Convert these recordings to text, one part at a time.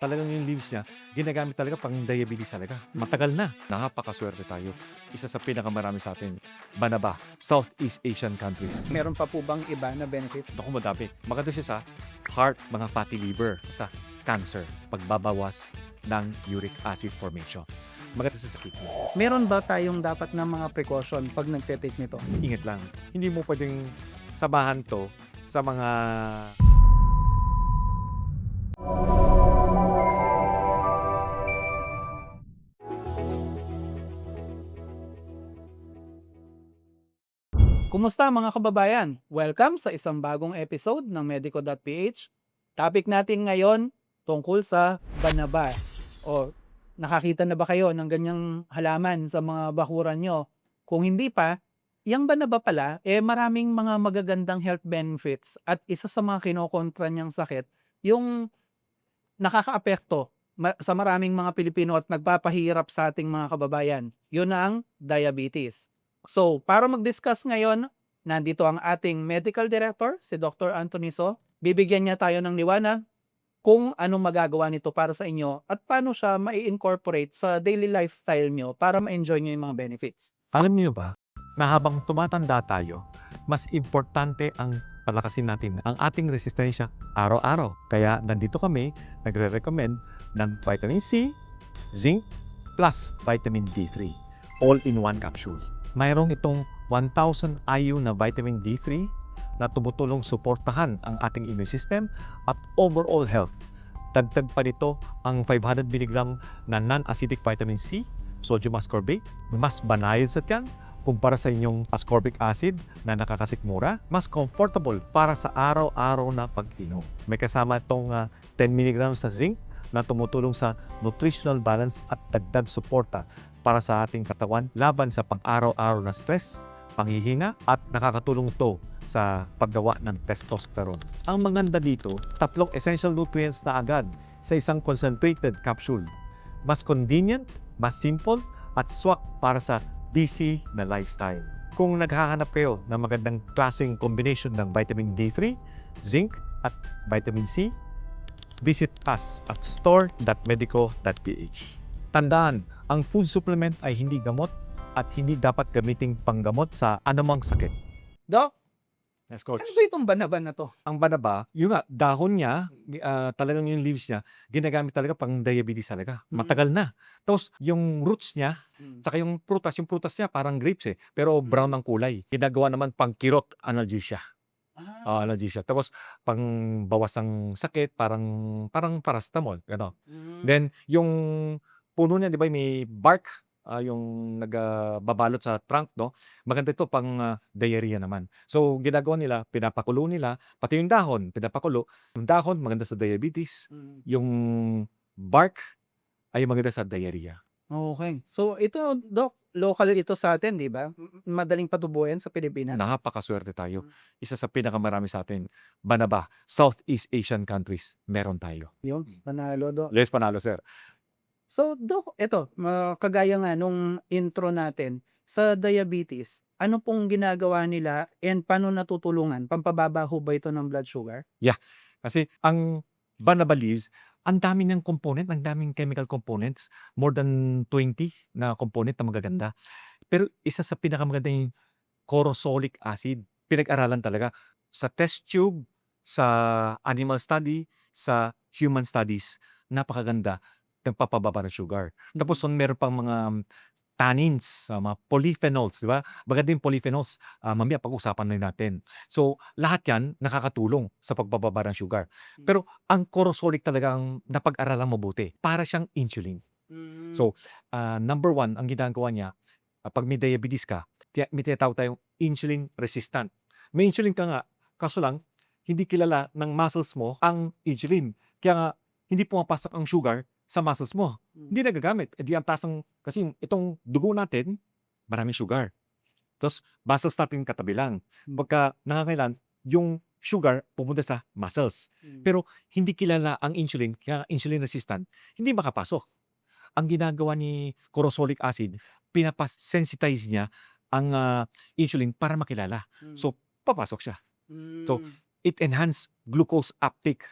Talagang yung leaves niya, ginagamit talaga pang diabetes talaga. Matagal na. Napakaswerte tayo. Isa sa pinakamarami sa atin, Banaba, Southeast Asian countries. Meron pa po bang iba na benefit? Naku, madami. Maganda siya sa heart, mga fatty liver, sa cancer, pagbabawas ng uric acid formation. Maganda siya sa kidney. Meron ba tayong dapat na mga precaution 'pag nagte-take nito? Ingat lang, hindi mo pwedeng samahan to sa mga Kumusta mga kababayan? Welcome sa isang bagong episode ng Medico.ph. Topic natin ngayon tungkol sa banaba. O nakakita na ba kayo ng ganyang halaman sa mga bakuran nyo? Kung hindi pa, yung banaba pala, maraming mga magagandang health benefits at isa sa mga kinokontra niyang sakit, yung nakakaapekto sa maraming mga Pilipino at nagpapahirap sa ating mga kababayan. Yun ang diabetes. So, para mag-discuss ngayon, nandito ang ating medical director, si Dr. Anthony So. Bibigyan niya tayo ng liwanag kung anong magagawa nito para sa inyo at paano siya mai-incorporate sa daily lifestyle nyo para ma-enjoy nyo yung mga benefits. Alam niyo ba, na habang tumatanda tayo, mas importante ang palakasin natin ang ating resistensya araw-araw. Kaya nandito kami, nagre-recommend ng vitamin C, zinc, plus vitamin D3, all in one capsule. Mayroong itong 1,000 IU na vitamin D3 na tumutulong suportahan ang ating immune system at overall health. Dagdag pa nito ang 500 mg na non-acidic vitamin C, sodium ascorbate, mas banayad sa tiyan kumpara sa inyong ascorbic acid na nakakasikmura, mas comfortable para sa araw-araw na pag-inom. May kasama itong 10 mg sa zinc na tumutulong sa nutritional balance at dagdag suporta para sa ating katawan laban sa pang-araw-araw na stress, panghihina at nakakatulong ito sa paggawa ng testosterone. Ang maganda dito, 3 essential nutrients na agad sa isang concentrated capsule. Mas convenient, mas simple, at swak para sa busy na lifestyle. Kung naghahanap kayo ng magandang klaseng combination ng vitamin D3, zinc, at vitamin C, visit us at store.medico.ph. Tandaan, ang food supplement ay hindi gamot at hindi dapat gamiting panggamot sa anumang sakit. Doc, Yes, ano coach. ba itong banaba na to? Ang banaba, yun nga, dahon niya, talagang yung leaves niya, ginagamit talaga pang diabetes talaga. Matagal na. Tapos yung roots niya, Mm. tsaka yung prutas niya parang grapes pero brown ang kulay. Ginagawa naman pang kirot, analgesia. Ah, Analgesia. Tapos pang bawas ng sakit, parang parang paracetamol, gano'n. mm. Then yung puno niya 'di ba may bark, yung babalot sa trunk 'no, maganda ito pang, diarrhea naman. So ginagawa nila, pinapakulo nila, pati yung dahon pinapakulo. Yung dahon maganda sa diabetes, Mm. yung bark ay maganda sa diarrhea. Okey. So ito Doc, local ito sa atin 'di ba? Madaling patubuhin sa Pilipinas? Napakasuwerte tayo. Hmm. Isa sa pinakamarami sa atin, Banaba, Southeast Asian countries, meron tayo. Yun, panalo Doc. Les panalo sir. So Doc, eto kagaya nga nung intro natin, sa diabetes, ano pong ginagawa nila and paano natutulungan? Pampababa ho ba ito ng blood sugar? Yeah, kasi ang Banaba leaves, ang dami niyang component, ang daming chemical components, more than 20 na component na magaganda. Pero isa sa pinakamaganda yung corosolic acid. Pinag-aralan talaga sa test tube, sa animal study, sa human studies, napakaganda, nagpapababa ng sugar. Tapos Mm. meron pang mga tannins, mga polyphenols, 'di ba? Maganda yung polyphenols, mamaya pag-usapan na natin. So, lahat 'yan nakakatulong sa pagbababa ng sugar. Hmm. Pero ang corosolic talaga ang napag-aralang mabuti, para siyang insulin. Hmm. So, number 1 ang ginagawa niya, 'pag may diabetes ka, may tinatawag tayong insulin resistant. May insulin ka nga, kaso lang hindi kilala ng muscles mo ang insulin. Kaya nga hindi pumapasok ang sugar sa muscles mo. Hmm. Hindi nagagamit, di ang taas kasi itong dugo natin, maraming sugar. Tapos muscles natin katabi lang. Hmm. Pagka nangangailangan, yung sugar pupunta sa muscles. Hmm. Pero hindi kilala ang insulin, kaya insulin resistant, hindi makapasok. Ang ginagawa ni corosolic acid, pinapa-sensitize niya ang, insulin para makilala. Hmm. So, papasok siya. So, Hmm. it enhance glucose uptake.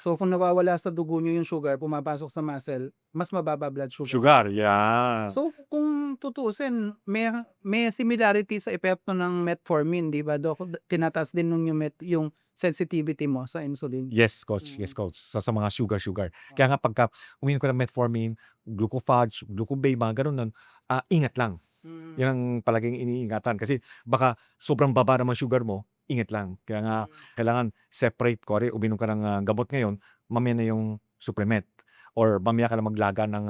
So kung nawawala sa dugo niyo yung sugar, pumapasok sa muscle, mas mababa blood sugar. Sugar, yeah. So kung tutuusin, may similarity sa epekto ng metformin, 'di ba, Dok? Tinataas din nung yung sensitivity mo sa insulin. Yes, coach. Yes, coach. Sa mga sugar. Kaya nga pagka uminom ka ng metformin, glucophage, glucobay, mga gano'n nun, ingat lang. Yun ang palaging iniingatan kasi baka sobrang baba naman sugar mo, ingat lang. Kaya nga kailangan separate. Kunwari uminom ka ng, gamot ngayon, mamaya na yung supplement or mamaya ka na maglaga ng,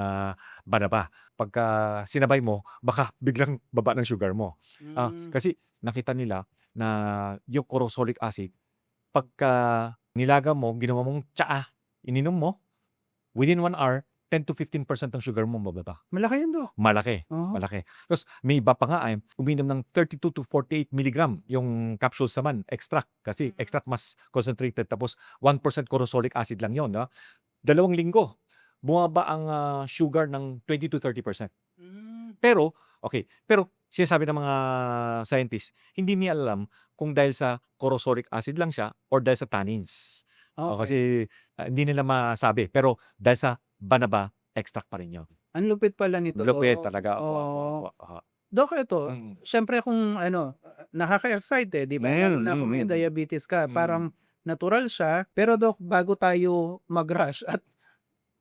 banaba. Pagka sinabay mo, baka biglang baba ng sugar mo. Kasi nakita nila na yung corosolic acid pagka nilaga mo, ginawa mong tsaa, ininom mo, within 1 hour, 10 to 15% ng sugar mo bababa. Malaki yun, Dok. Malaki, Oo. malaki. Tapos may iba pa nga ay uminom ng 32 to 48 milligram yung capsules naman, extract. Kasi extract mas concentrated tapos 1% corosolic acid lang yon. 2 linggo, bumaba ang sugar ng 20 to 30%. Pero, pero sinasabi ng mga scientists, hindi niya alam kung dahil sa corosolic acid lang siya or dahil sa tannins. Okay. Kasi hindi nila masabi. Pero dahil sa banaba, extract pa rin yun. Ang lupit pala nito, Lupit Dok. talaga. Oo. Opo. Dok, ito, Mm. siyempre kung nakaka-excite, 'di ba? Lalo na kung may diabetes ka, parang natural siya. Pero Dok, bago tayo mag-rush at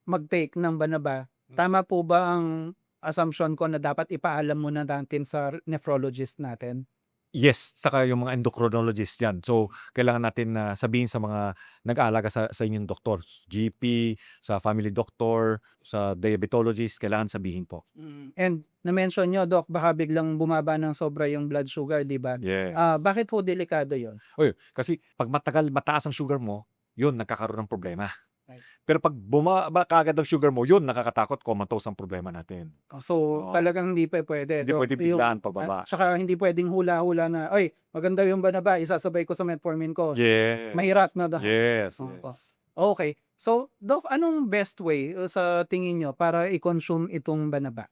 mag-take ng Banaba, tama po ba ang assumption ko na dapat ipaalam muna natin sa nephrologist natin? Yes, saka yung mga endocrinologist yan. So, kailangan natin na sabihin sa mga nag-aalaga sa inyong doktor, GP, sa family doctor, sa diabetologist, kailangan sabihin po. And na-mention niyo, Dok, baka biglang bumaba ng sobra yung blood sugar, 'di ba? Yes. Bakit po delikado 'yon? Kasi 'pag mataas ang sugar mo, yun nagkakaroon ng problema. Right. Pero 'pag bumaba kaagad ang sugar mo, yun nakakatakot, comatose ang problema natin. So, Oo. talagang hindi puwede, Hindi Dok, puwedeng yung biglaan pababa. tsaka hindi puwedeng hula-hula na, "Ay, maganda yung Banaba, isasabay ko sa metformin ko." Yes. Mahirap na, Dok. Yes, Opo. yes. Okay. So, Dok, anong best way sa tingin niyo para i-consume itong Banaba?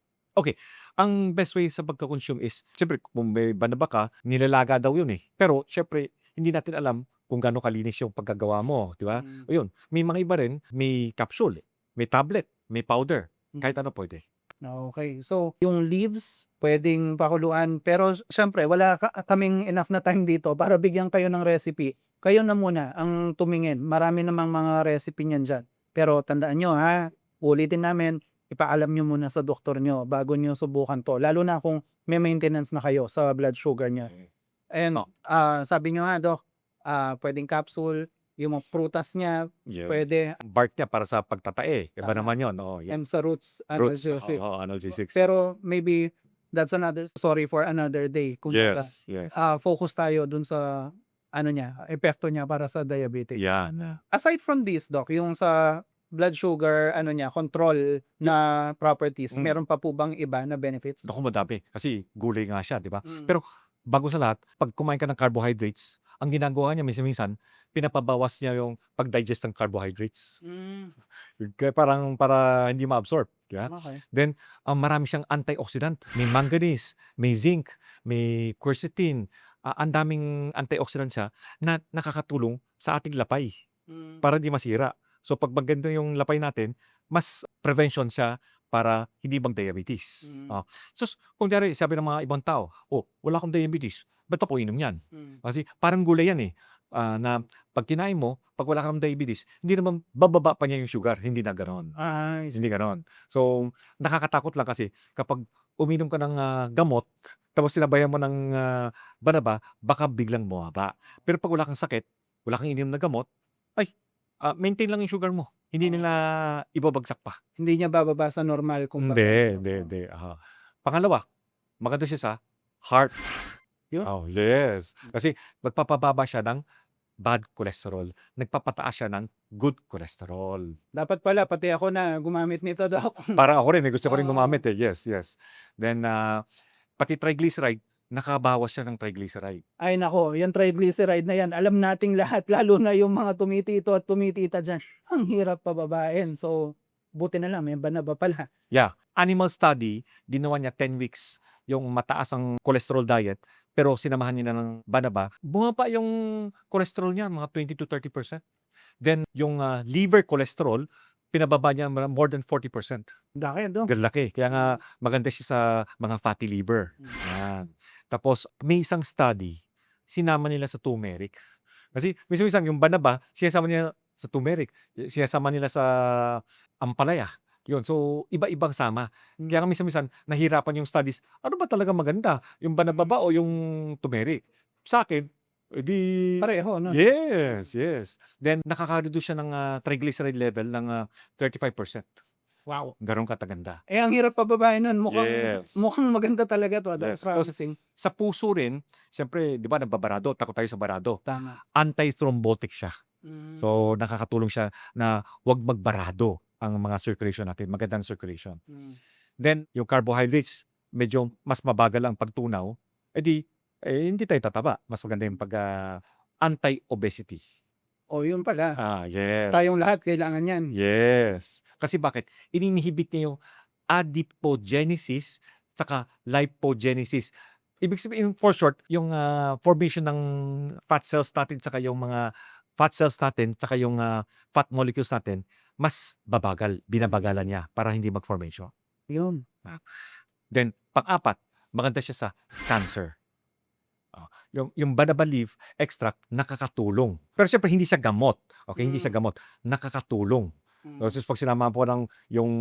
Ang best way sa pagko-consume is siyempre kung may banaba ka, nilalaga daw yun, Pero siyempre hindi natin alam kung gaano kalinis yung pagkagawa mo, 'di ba? O yun, may mga iba rin, may capsule, may tablet, may powder, kahit ano pwede. Okay. So, yung leaves puwedeng pakuluan, pero siyempre wala kaming enough na time dito para bigyan kayo ng recipe. Kayo na muna ang tumingin, marami namang mga recipe niyan diyan. Pero tandaan niyo, ha, uulitin namin, ipaalam niyo muna sa doktor niyo bago niyo subukan 'to, lalo na kung may maintenance na kayo sa blood sugar niyo. And, Oh. sabi niyo nga, Doc, puwedeng capsule, yung mga prutas niya Yun. puwede, Bark niya para sa pagtatae, iba Tama. naman yun, oo, and sa roots, Roots, analgesic. analgesics. Pero maybe that's another story for another day. Kumbaga, Yes. focus tayo dun sa epekto niya para sa diabetes. Yan. Aside from this, Doc, yung sa blood sugar control na properties, meron pa po bang iba na benefits? Naku, madami. Kasi gulay nga siya, 'di ba? Mm. Pero bago sa lahat, 'pag kumain ka ng carbohydrates, ang ginagawa niya minsan-minsan, pinapabawas niya yung pag-digest ng carbohydrates. Kaya parang para hindi ma-absorb, 'di ba? Okay. Then, marami siyang antioxidant. May manganese, may zinc, may quercetin. Ang daming antioxidant siya na nakakatulong sa ating lapay para di masira. So 'pag maganda yung lapay natin, mas prevention siya para hindi mag-diabetes. So kunyari sabi ng mga ibang tao, "Oh, wala akong diabetes, ba't ako inom niyan?" Kasi parang gulay yan, na 'pag kinain mo, 'pag wala kang diabetes, hindi naman bababa pa niya yung sugar, hindi na gano'n. Hindi gano'n. So, nakakatakot lang kasi kapag uminom ka ng, gamot, tapos sinabayan mo ng, banaba, baka biglang bumaba. Pero 'pag wala kang sakit, wala kang ininom na gamot, ay, maintain lang yung sugar mo. Hindi nila ibabagsak pa. Hindi niya bababa sa normal kumbaga. Hindi. Pangalawa, maganda siya sa heart. Yun. Oh, yes. Kasi nagpapababa siya ng bad cholesterol, nagpapataas siya ng good cholesterol. Dapat pala pati ako na gumamit nito, Doc. Parang ako rin, gusto ko rin Oo. gumamit, Yes. Then, pati triglyceride, nakabawas siya ng triglyceride. Ay nako, yung triglyceride na yan, alam nating lahat, lalo na yung mga tumitito at tumitita diyan, ang hirap pababain. So, buti na lang may Banaba pala. Yeah. Animal study, ginawa niya 10 weeks yung mataas ang cholesterol diet, pero sinamahan niya na ng banaba, bumaba yung cholesterol niya mga 20 to 30%. Then yung liver cholesterol, pinababa niya more than 40%. Laki, no? Laki. Kaya nga maganda siya sa mga fatty liver. Yan. Tapos may isang study, sinama nila sa turmeric. Kasi minsan yung banaba, sinasama nila sa turmeric, sinasama nila sa ampalaya. Yun. So, iba-ibang sama. Kaya nga minsan nahirapan yung studies. Ano ba talaga maganda? Yung banaba ba o yung turmeric? Sa akin, edi Pareho, no? yes. Then nakaka-reduce siya ng triglyceride level ng 35%. Wow. Gano'n kataganda. Ang hirap pababain nun. Yes. Mukhang maganda talaga to. Yes. Tapos, Promising. sa puso rin, siyempre, di ba, nagbabarado, takot tayo sa barado. Tama. Anti-thrombotic siya. So, nakakatulong siya na wag magbarado ang mga circulation natin. Magandang circulation. Then, yung carbohydrates, medyo mas mabagal ang pagtunaw. Hindi tayo tataba. Mas maganda yung anti-obesity. Yun pala. Yes. Tayong lahat kailangan yan. Yes. Kasi bakit? Ininhibit niya yung adipogenesis saka lipogenesis. Ibig sabihin, for short, yung formation ng fat cells natin saka yung mga fat cells natin saka yung fat molecules natin, mas babagal. Binabagalan niya para hindi mag-formation. Yun. Then, pang-apat, maganda siya sa cancer. Yung banaba leaf extract, nakakatulong. Pero siyempre, hindi siya gamot. Okay, hindi siya gamot. Nakakatulong. So, pag sinama po yung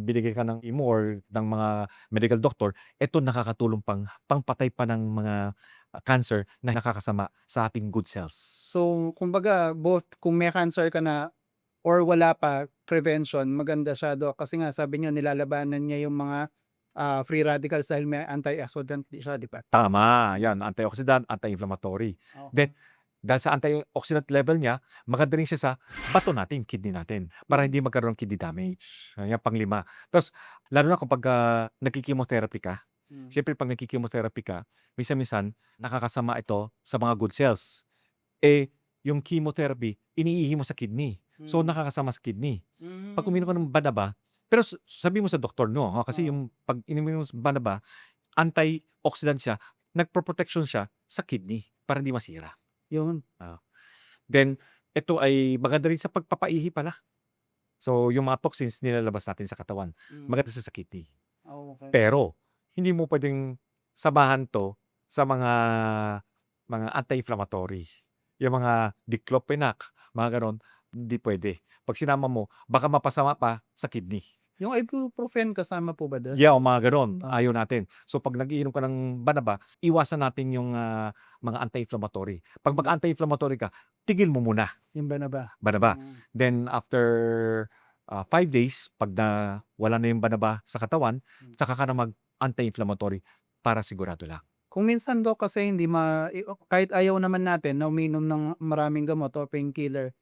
binigay ka ng imo or ng mga medical doctor, ito nakakatulong pangpatay pa ng mga cancer na nakakasama sa ating good cells. So, kumbaga, both kung may cancer ka na or wala pa, prevention, maganda siya, Doc. Kasi nga, sabi niyo, nilalabanan niya yung mga free radicals dahil may antioxidant siya, di ba? Tama. Yan, antioxidant, anti-inflammatory. Then, dahil sa antioxidant level niya, maganda rin siya sa bato natin, kidney natin, para hindi magkaroon ng kidney damage. Yan, pang-5. Tapos, lalo na kapag nagki-chemotherapy ka, siyempre pag nagki-chemotherapy ka, minsan nakakasama ito sa mga good cells. Yung chemotherapy, iniihi mo sa kidney. So, nakakasama sa kidney. Pag uminom ka ng banaba, pero sabi mo sa doktor, no? Kasi yung pag ininom mo sa banaba, antioxidant siya, nagpo-protection siya sa kidney para hindi masira. Yun. Then, ito ay maganda rin sa pagpapaihi pala. So, yung mga toxins nilalabas natin sa katawan. Maganda sa kidney. Okay. Pero, hindi mo pwedeng samahan to sa mga anti-inflammatory. Yung mga diclofenac, mga ganon, hindi pwede. Pag sinama mo, baka mapasama pa sa kidney. Yung ibuprofen kasama po ba doon? Yeah, o mga ganon. Ayaw natin. So, pag nag-iinom ka ng banaba, iwasan natin yung mga anti-inflammatory. Pag mag-anti-inflammatory ka, tigil mo muna. Yung banaba. Banaba. Then, after 5 days, pag wala na yung banaba sa katawan, saka ka na mag-anti-inflammatory para sigurado lang. Kung minsan, Doc, kasi hindi kahit ayaw naman natin na uminom ng maraming gamot o painkiller,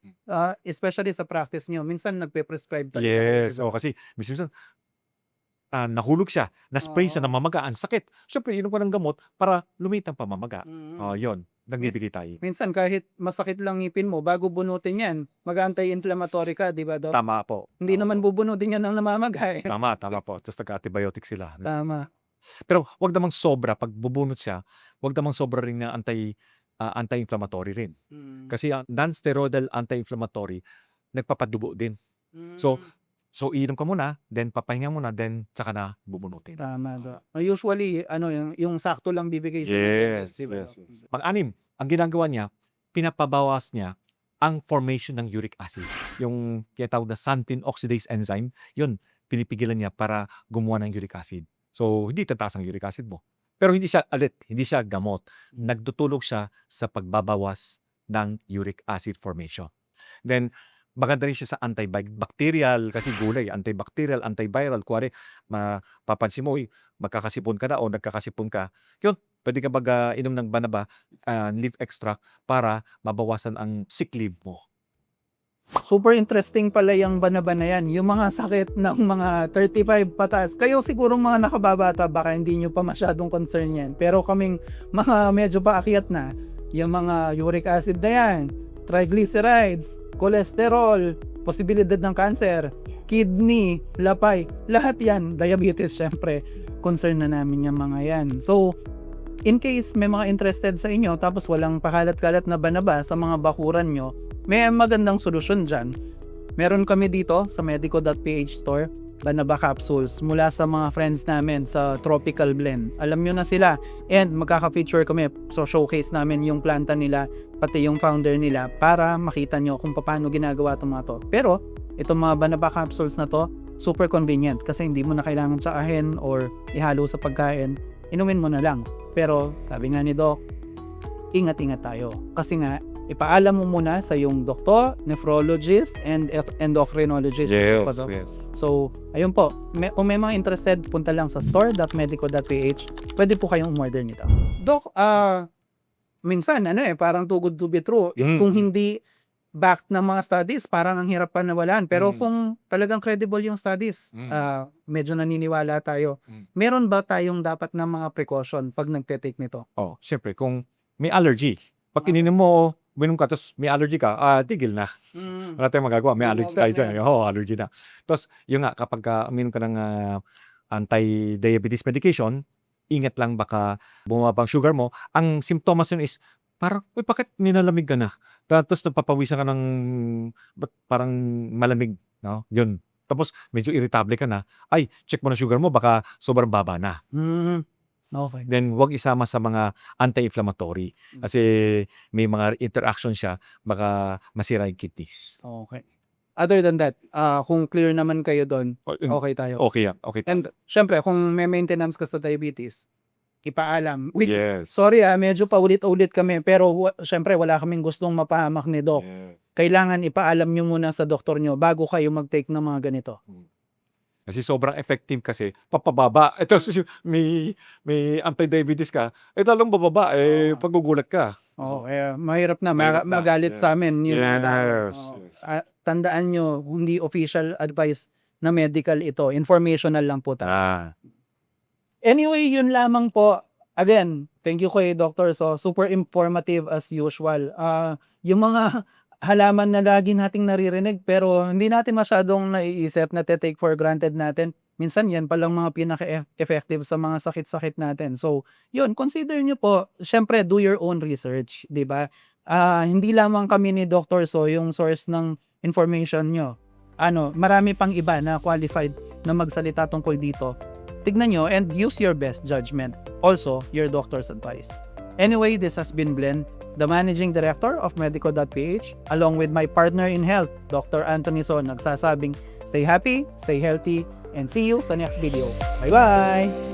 especially sa practice nyo, minsan nagpe-prescribe talaga kayo, Yes. di ba? Kasi minsan nahulog siya, na-spray siya, Oo. namamaga, ang sakit. Siyempre, inom ka ng gamot para lumit ang pamamaga. Mm. Yun, nagbibigay tayo. Minsan kahit masakit lang ngipin mo, bago bunutin yan, mag-anti-inflammatory ka, di ba, Doc? Tama po. Hindi naman bubunutin yan ng namamaga eh. Tama po. Tapos nag-antibiotic sila. Tama. Pero wag namang sobra pag bubunot siya, wag namang sobra rin na anti-inflammatory rin. Kasi ang non-steroidal anti-inflammatory nagpapadugo din. So iinom ka muna, then papahinga muna, then saka na bubunutin. Tama, Doc. Usually, yung sakto lang bibigay sa Yes. di ba, Doc? Pang-anim, ang ginagawa niya, pinapabawas niya ang formation ng uric acid. Yung tinatawag na xanthine oxidase enzyme, yun, pinipigilan niya para gumawa ng uric acid. So, hindi tataas ang uric acid mo. Pero hindi siya gamot. Nagtutulong siya sa pagbabawas ng uric acid formation. Then, maganda rin siya sa antibacterial, kasi gulay, antibacterial, antiviral. Kuwari, mapapansin mo, magkakasipon ka na o nagkakasipon ka, yun, pwede ka inom ng banaba, leaf extract, para mabawasan ang sick leave mo. Super interesting pala yung banaba na yan. Yung mga sakit ng mga 35 pataas. Kayo siguro mga nakababata, baka hindi nyo pa masyadong concern yan. Pero kaming mga medyo paakyat na, yung mga uric acid na yan, triglycerides, cholesterol, posibilidad ng cancer, kidney, lapay, lahat yan, diabetes syempre, concern na namin yung mga yan. So, in case may mga interested sa inyo tapos walang pakalat-kalat na banaba sa mga bakuran nyo, may magandang solusyon dyan. Meron kami dito sa medico.ph store, Banaba capsules mula sa mga friends namin sa Tropical Blend. Alam nyo na sila. And magkaka-feature kami. So showcase namin yung planta nila, pati yung founder nila para makita nyo kung paano ginagawa itong mga to. Pero itong mga Banaba capsules na to, super convenient kasi hindi mo na kailangan tsaahin or ihalo sa pagkain. Inumin mo na lang. Pero sabi nga ni Doc, ingat-ingat tayo. Kasi nga, ipaalam mo muna sa yung doktor, nephrologist, and endocrinologist. Pa to. yes. So, ayun po. Kung may mga interested, punta lang sa store.medico.ph. Pwede po kayong umorder nito. Doc, minsan, parang too good to be true. Kung hindi backed ng mga studies, parang ang hirap pa nawalan. Pero kung talagang credible yung studies, medyo naniniwala tayo. Meron ba tayong dapat na mga precaution pag nagte-take nito? Oh, syempre, kung may allergy, pag ininom mo, minom ka, tapos may allergy ka, tigil na. Wala tayong magagawa. May allergy tayo dyan. Oo, allergy na. Tapos, yun nga, kapag uminom ka ng anti-diabetes medication, ingat lang baka bumaba ang sugar mo. Ang symptoms yun is, parang, bakit nilalamig ka na? Tapos, napapawisan ka ng, ba't parang malamig? No? Yun. Tapos, medyo irritable ka na. Ay, check mo na sugar mo, baka sobrang baba na. Okay. Then, wag isama sa mga anti-inflammatory. Kasi may mga interaction siya, baka masira yung kidneys. Okay. Other than that, kung clear naman kayo doon, okay tayo. Okay yan. Okay. And syempre, kung may maintenance ka sa diabetes, ipaalam. yes. Sorry medyo paulit-ulit kami, pero syempre wala kaming gustong mapahamak ni Doc. Yes. Kailangan ipaalam nyo muna sa doktor nyo bago kayo mag-take ng mga ganito. Kasi sobrang effective kasi, papababa. Ito, may anti-diabetes ka, lalong bababa, paggugulat ka. Mahirap na, Mahirap na, magalit sa amin. Yun, Yes. tandaan nyo, hindi official advice na medical ito. Informational lang po tayo. Anyway, yun lamang po. Again, thank you kay Dr. So, super informative as usual. Yung mga halaman na lagi nating naririnig pero hindi natin masyadong naiisip na take for granted natin. Minsan yan palang mga pinaka-effective sa mga sakit-sakit natin. So, yun, consider nyo po, syempre do your own research, di ba? Hindi lamang kami ni Dr. So yung source ng information nyo. Marami pang iba na qualified na magsalita tungkol dito. Tignan nyo and use your best judgment. Also, your doctor's advice. Anyway, this has been Glenn, the Managing Director of Medico.ph, along with my partner in health, Dr. Anthony So, nagsasabing, stay happy, stay healthy, and see you sa next video. Bye-bye!